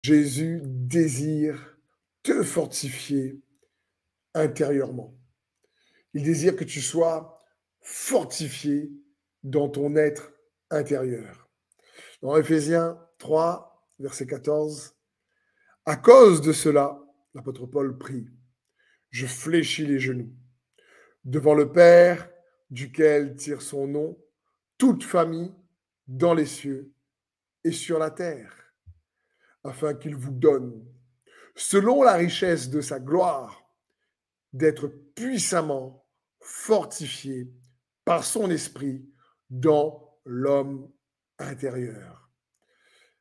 Jésus désire te fortifier intérieurement. Il désire que tu sois fortifié dans ton être intérieur. Dans Éphésiens 3, verset 14, à cause de cela, l'apôtre Paul prie, je fléchis les genoux devant le Père duquel tire son nom toute famille dans les cieux et sur la terre, afin qu'il vous donne, selon la richesse de sa gloire, d'être puissamment fortifié par son esprit dans l'homme intérieur.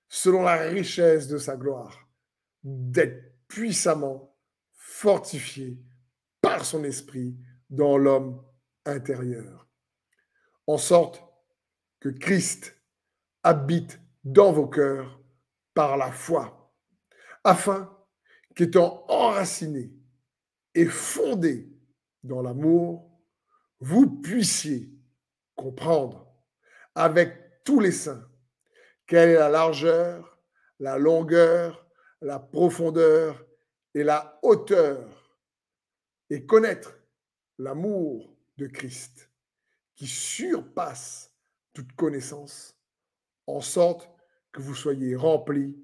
Selon la richesse de sa gloire, d'être puissamment fortifié par son esprit dans l'homme intérieur. En sorte que Christ habite dans vos cœurs par la foi, afin qu'étant enraciné et fondé dans l'amour, vous puissiez comprendre avec tous les saints quelle est la largeur, la longueur, la profondeur et la hauteur, et connaître l'amour de Christ qui surpasse toute connaissance, en sorte que vous soyez remplis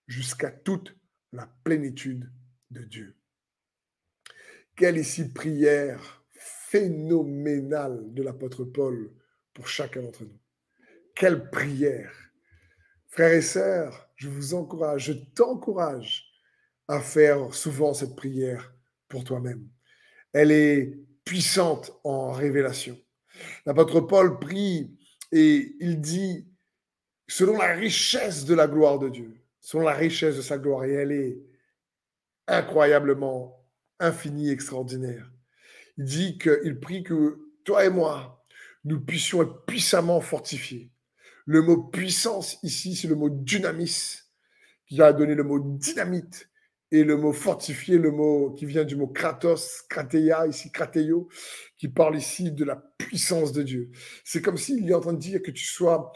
jusqu'à toute la plénitude de Dieu. Quelle ici prière phénoménale de l'apôtre Paul pour chacun d'entre nous. Quelle prière! Frères et sœurs, je vous encourage, je t'encourage à faire souvent cette prière pour toi-même. Elle est puissante en révélation. L'apôtre Paul prie et il dit, selon la richesse de la gloire de Dieu, selon la richesse de sa gloire, et elle est incroyablement infinie, extraordinaire. Il dit qu'il prie que toi et moi, nous puissions être puissamment fortifiés. Le mot puissance ici, c'est le mot dynamis, qui a donné le mot dynamite, et le mot fortifié, le mot qui vient du mot kratos, krateia, ici krateio, qui parle ici de la puissance de Dieu. C'est comme s'il est en train de dire que tu sois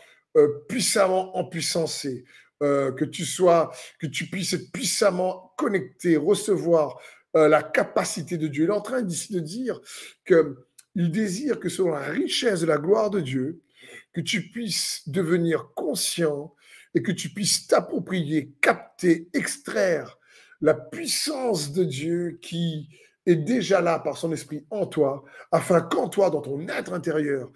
puissamment empuissancé, que tu puisses être puissamment connecté, recevoir la capacité de Dieu. Il est en train d'ici de dire qu'il désire que selon la richesse de la gloire de Dieu, que tu puisses devenir conscient et que tu puisses t'approprier, capter, extraire la puissance de Dieu qui est déjà là par son esprit en toi, afin qu'en toi, dans ton être intérieur,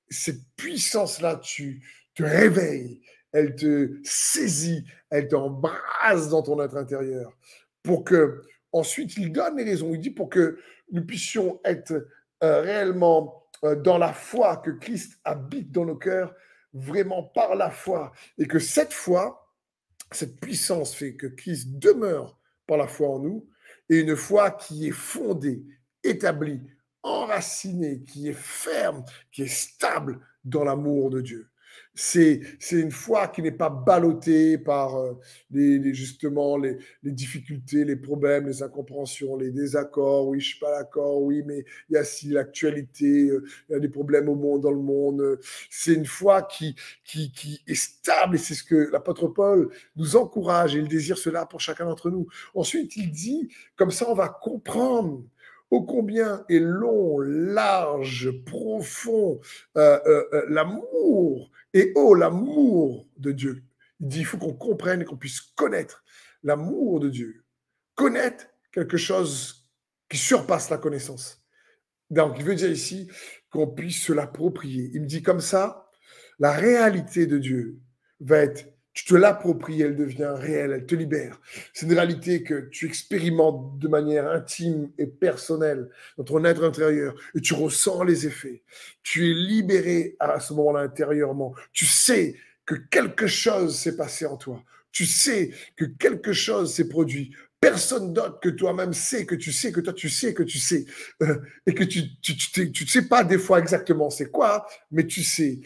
cette puissance-là, tu te réveilles, elle te saisit, elle t'embrase dans ton être intérieur, pour que ensuite il donne les raisons. Il dit pour que nous puissions être réellement dans la foi, que Christ habite dans nos cœurs, vraiment par la foi, et que cette foi, cette puissance fait que Christ demeure par la foi en nous, et une foi qui est fondée, établie, enracinée, qui est ferme, qui est stable dans l'amour de Dieu. C'est une foi qui n'est pas ballottée par justement les difficultés, les problèmes, les incompréhensions, les désaccords. Oui, je suis pas d'accord. Oui, mais il y a si l'actualité, il y a des problèmes au monde, dans le monde. C'est une foi qui est stable, et c'est ce que l'apôtre Paul nous encourage, et il désire cela pour chacun d'entre nous. Ensuite, il dit, comme ça, on va comprendre ô combien est long, large, profond l'amour, et oh, l'amour de Dieu. Il dit, il faut qu'on comprenne et qu'on puisse connaître l'amour de Dieu. Connaître quelque chose qui surpasse la connaissance. Donc, il veut dire ici qu'on puisse se l'approprier. Il me dit comme ça, la réalité de Dieu va être, tu te l'appropries, elle devient réelle, elle te libère. C'est une réalité que tu expérimentes de manière intime et personnelle dans ton être intérieur, et tu ressens les effets. Tu es libéré à ce moment-là intérieurement. Tu sais que quelque chose s'est passé en toi. Tu sais que quelque chose s'est produit personne d'autre que toi-même sait, que tu sais, que toi tu sais, que tu sais, et que tu ne sais pas des fois exactement c'est quoi, mais tu sais.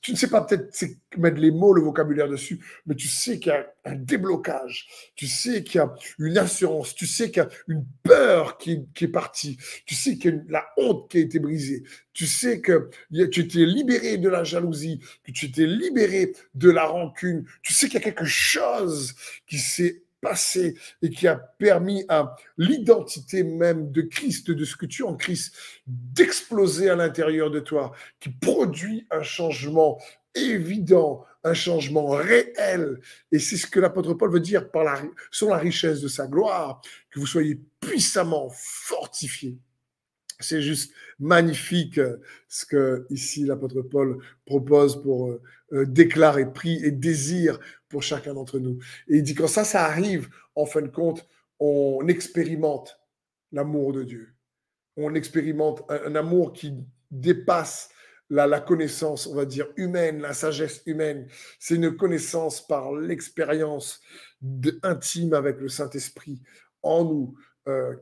Tu ne sais pas peut-être mettre les mots, le vocabulaire dessus, mais tu sais qu'il y a un déblocage, tu sais qu'il y a une assurance, tu sais qu'il y a une peur qui est partie, tu sais qu'il y a la honte qui a été brisée, tu sais que tu étais libéré de la jalousie, que tu étais libéré de la rancune, tu sais qu'il y a quelque chose qui s'est passé et qui a permis à l'identité même de Christ, de ce que tu es en Christ, d'exploser à l'intérieur de toi, qui produit un changement évident, un changement réel. Et c'est ce que l'apôtre Paul veut dire par sur la richesse de sa gloire, que vous soyez puissamment fortifiés. C'est juste magnifique ce que ici l'apôtre Paul propose pour déclarer, prie et désire pour chacun d'entre nous. Et il dit quand ça arrive, en fin de compte, on expérimente l'amour de Dieu. On expérimente un amour qui dépasse la connaissance, on va dire, humaine, la sagesse humaine. C'est une connaissance par l'expérience intime avec le Saint-Esprit en nous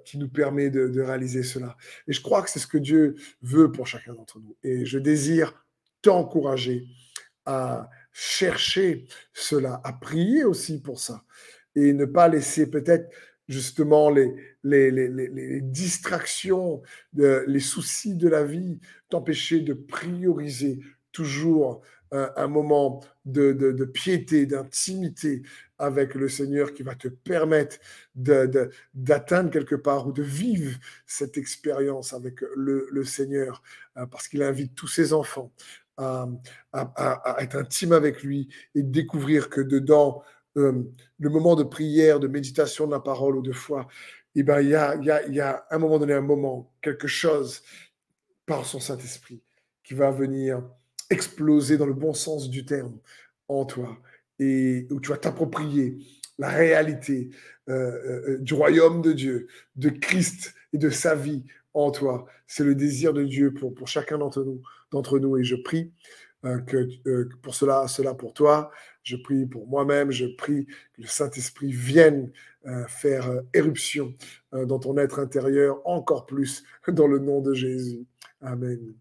qui nous permet de réaliser cela. Et je crois que c'est ce que Dieu veut pour chacun d'entre nous. Et je désire t'encourager à chercher cela, à prier aussi pour ça et ne pas laisser peut-être justement les distractions, les soucis de la vie t'empêcher de prioriser toujours un moment de piété, d'intimité avec le Seigneur qui va te permettre d'atteindre quelque part ou de vivre cette expérience avec le Seigneur parce qu'il invite tous ses enfants à, à être intime avec lui et découvrir que dedans, le moment de prière, de méditation de la parole ou de foi, eh ben, il y a à un moment donné, un moment, quelque chose par son Saint-Esprit qui va venir exploser dans le bon sens du terme en toi et où tu vas t'approprier la réalité du royaume de Dieu, de Christ et de sa vie en toi. C'est le désir de Dieu pour chacun d'entre nous et je prie pour cela pour toi. Je prie pour moi-même. Je prie que le Saint-Esprit vienne faire éruption dans ton être intérieur encore plus dans le nom de Jésus. Amen.